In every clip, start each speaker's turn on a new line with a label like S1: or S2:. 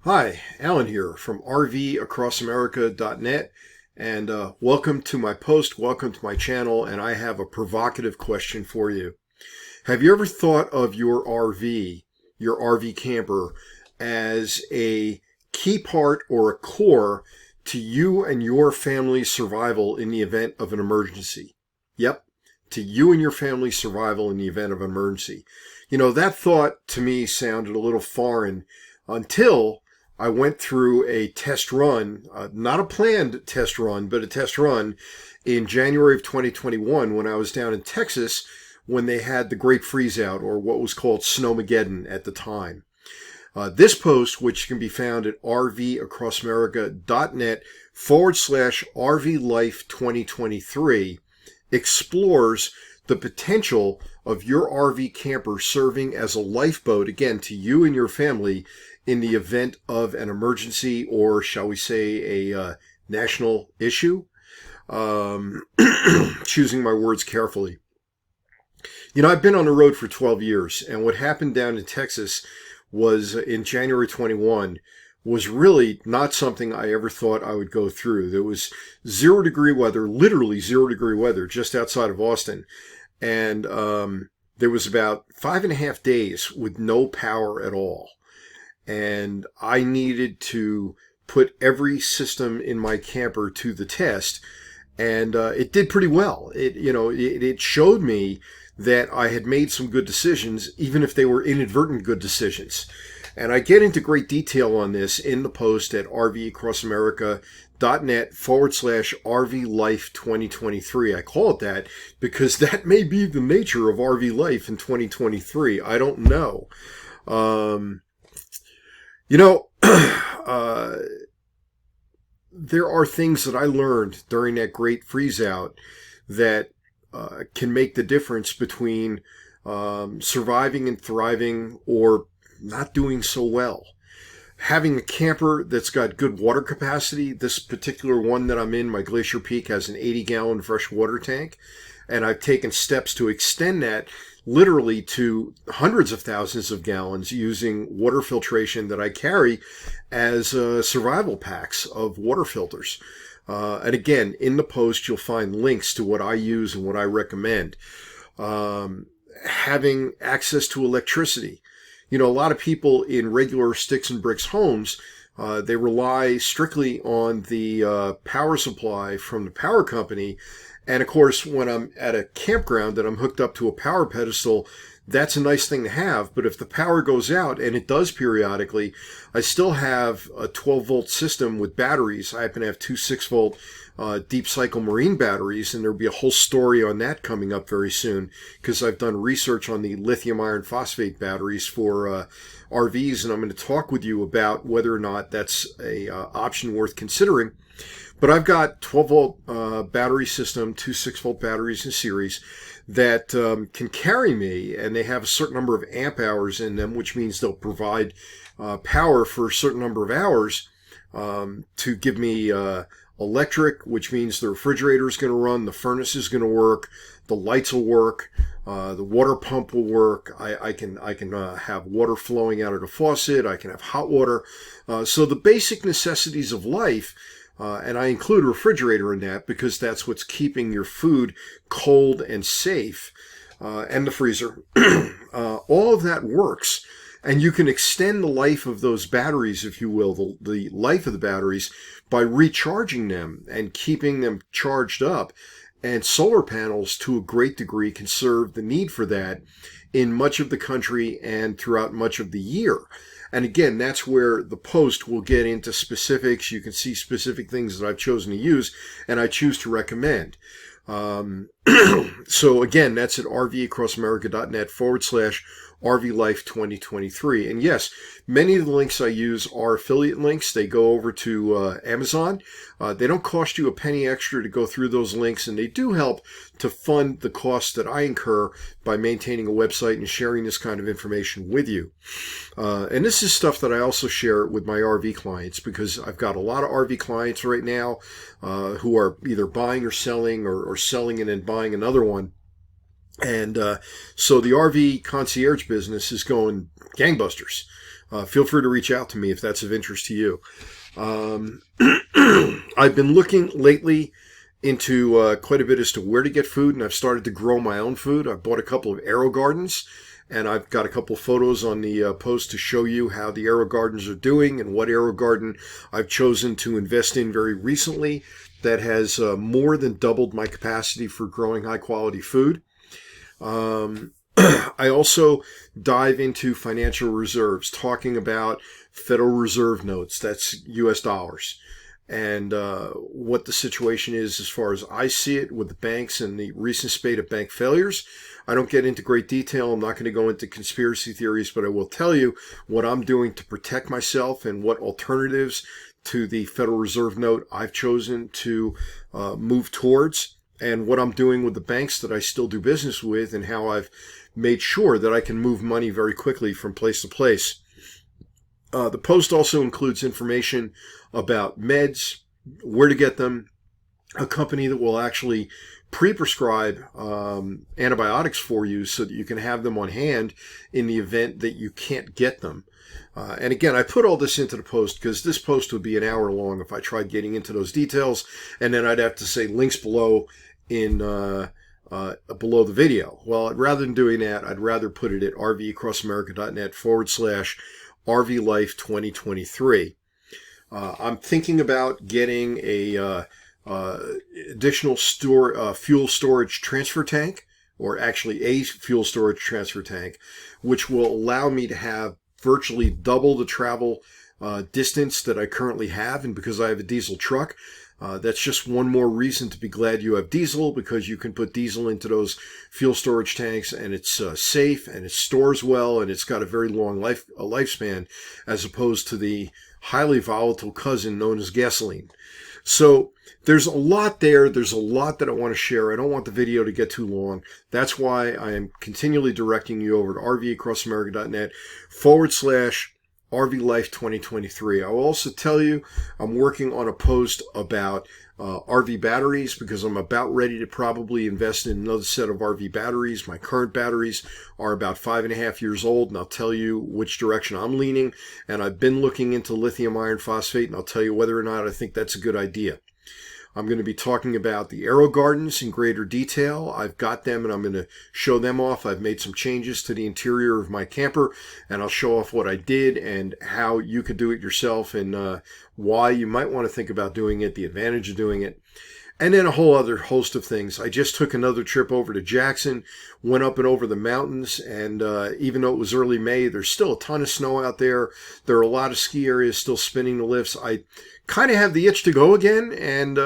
S1: Hi, Alan here from RVAcrossAmerica.net, and welcome to my post, welcome to my channel, and I have a provocative question for you. Have you ever thought of your RV camper, as a key part or a core to you and your family's survival in the event of an emergency? Yep, to you and your family's survival in the event of an emergency. You know, that thought to me sounded a little foreign until I went through a test run, not a planned test run, but a test run in January of 2021 when I was down in Texas when they had the Great Freeze Out, or what was called Snowmageddon at the time. This post, which can be found at rvacrossamerica.net/RV Life 2023, explores the potential of your RV camper serving as a lifeboat, again, to you and your family in the event of an emergency, or shall we say a national issue. Choosing my words carefully. You know, I've been on the road for 12 years, and what happened down in Texas was in January 21 was really not something I ever thought I would go through. There was 0-degree weather, literally 0-degree weather, just outside of Austin. And there was about 5.5 days with no power at all. And I needed to put every system in my camper to the test. And it did pretty well. It showed me that I had made some good decisions, even if they were inadvertent good decisions. And I get into great detail on this in the post at rvacrossAmerica.net/RV Life 2023. I call it that because that may be the nature of RV life in 2023. I don't know. There are things that I learned during that great freeze out that can make the difference between surviving and thriving, or not doing so well. Having a camper that's got good water capacity, this particular one that I'm in, my Glacier Peak, has an 80-gallon fresh water tank, and I've taken steps to extend that literally to hundreds of thousands of gallons using water filtration that I carry as survival packs of water filters. And again, in the post, you'll find links to what I use and what I recommend. Having access to electricity. You know, a lot of people in regular sticks and bricks homes, they rely strictly on the power supply from the power company. And of course, when I'm at a campground and I'm hooked up to a power pedestal, that's a nice thing to have. But if the power goes out, and it does periodically, I still have a 12-volt system with batteries. I happen to have two 6-volt deep cycle marine batteries, and there'll be a whole story on that coming up very soon, because I've done research on the lithium iron phosphate batteries for RVs, and I'm going to talk with you about whether or not that's a option worth considering. But I've got 12-volt battery system, two 6-volt batteries in series that can carry me, and they have a certain number of amp hours in them, which means they'll provide power for a certain number of hours to give me electric, which means the refrigerator is going to run, the furnace is going to work, the lights will work, the water pump will work. I can have water flowing out of the faucet. I can have hot water. So the basic necessities of life. And I include a refrigerator in that because that's what's keeping your food cold and safe, and the freezer. All of that works. And you can extend the life of those batteries, if you will, the life of the batteries, by recharging them and keeping them charged up. And solar panels, to a great degree, can serve the need for that in much of the country and throughout much of the year. And again, that's where the post will get into specifics. You can see specific things that I've chosen to use and I choose to recommend. So again, that's at rvacrossAmerica.net/RV Life 2023. And yes, many of the links I use are affiliate links. They go over to Amazon. They don't cost you a penny extra to go through those links, and they do help to fund the costs that I incur by maintaining a website and sharing this kind of information with you. And this is stuff that I also share with my RV clients, because I've got a lot of RV clients right now who are either buying or selling, or selling and then buying another one. And so the RV concierge business is going gangbusters. feel free to reach out to me if that's of interest to you. I've been looking lately into quite a bit as to where to get food, and I've started to grow my own food. I've bought a couple of AeroGardens, and I've got a couple photos on the post to show you how the AeroGardens are doing and what AeroGarden I've chosen to invest in very recently that has more than doubled my capacity for growing high quality food. I also dive into financial reserves, talking about Federal Reserve notes, that's US dollars, and what the situation is as far as I see it with the banks and the recent spate of bank failures. I don't get into great detail. I'm not going to go into conspiracy theories, but I will tell you what I'm doing to protect myself and what alternatives to the Federal Reserve note I've chosen to move towards, and what I'm doing with the banks that I still do business with, and how I've made sure that I can move money very quickly from place to place. The post also includes information about meds, where to get them, a company that will actually pre-prescribe antibiotics for you so that you can have them on hand in the event that you can't get them. And again, I put all this into the post because this post would be an hour long if I tried getting into those details, and then I'd have to say links below in below the video. Well, rather than doing that, I'd rather put it at rvacrossamerica.net/RVLife 2023. I'm thinking about getting a additional fuel storage transfer tank, or actually a fuel storage transfer tank, which will allow me to have virtually double the travel distance that I currently have. And because I have a diesel truck, that's just one more reason to be glad you have diesel, because you can put diesel into those fuel storage tanks, and it's safe, and it stores well, and it's got a very long lifespan, as opposed to the highly volatile cousin known as gasoline. So there's a lot there. There's a lot that I want to share. I don't want the video to get too long. That's why I am continually directing you over to rvacrossamerica.net/RVLife 2023. I will also tell you I'm working on a post about RV batteries, because I'm about ready to probably invest in another set of RV batteries. My current batteries are about 5.5 years old, and I'll tell you which direction I'm leaning. And I've been looking into lithium iron phosphate, and I'll tell you whether or not I think that's a good idea. I'm going to be talking about the AeroGardens in greater detail. I've got them, and I'm going to show them off. I've made some changes to the interior of my camper, and I'll show off what I did and how you could do it yourself, and why you might want to think about doing it, the advantage of doing it, and then a whole other host of things. I just took another trip over to Jackson, went up and over the mountains, and even though it was early May, there's still a ton of snow out there. There are a lot of ski areas still spinning the lifts. I kind of have the itch to go again, and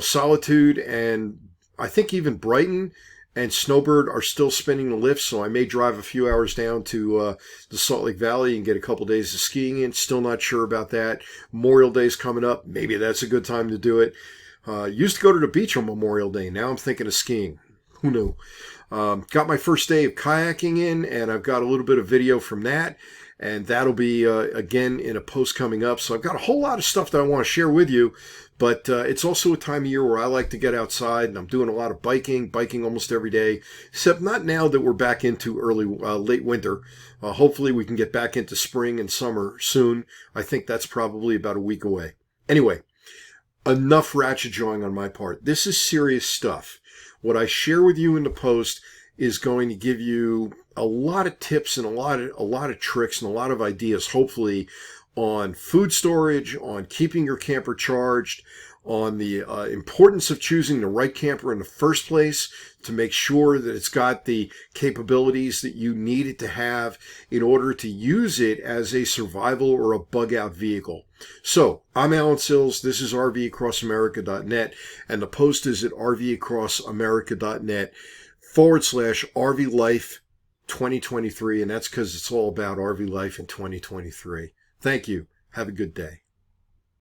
S1: Solitude, and I think even Brighton and Snowbird are still spinning the lifts, so I may drive a few hours down to the Salt Lake Valley and get a couple days of skiing in. Still not sure about that. Memorial Day's coming up. Maybe that's a good time to do it. Used to go to the beach on Memorial Day. Now I'm thinking of skiing. Who knew? Got my first day of kayaking in, and I've got a little bit of video from that. And that'll be, again, in a post coming up. So I've got a whole lot of stuff that I want to share with you. But it's also a time of year where I like to get outside, and I'm doing a lot of biking almost every day, except not now that we're back into late winter. Hopefully we can get back into spring and summer soon. I think that's probably about a week away. Anyway, enough ratchet jawing on my part. This is serious stuff. What I share with you in the post is going to give you a lot of tips and a lot of tricks and a lot of ideas, hopefully, on food storage, on keeping your camper charged, on the importance of choosing the right camper in the first place to make sure that it's got the capabilities that you need it to have in order to use it as a survival or a bug-out vehicle. So, I'm Alan Sills. This is rvacrossamerica.net, and the post is at rvacrossamerica.net/RVLife 2023, and that's because it's all about RV life in 2023. Thank you. Have a good day.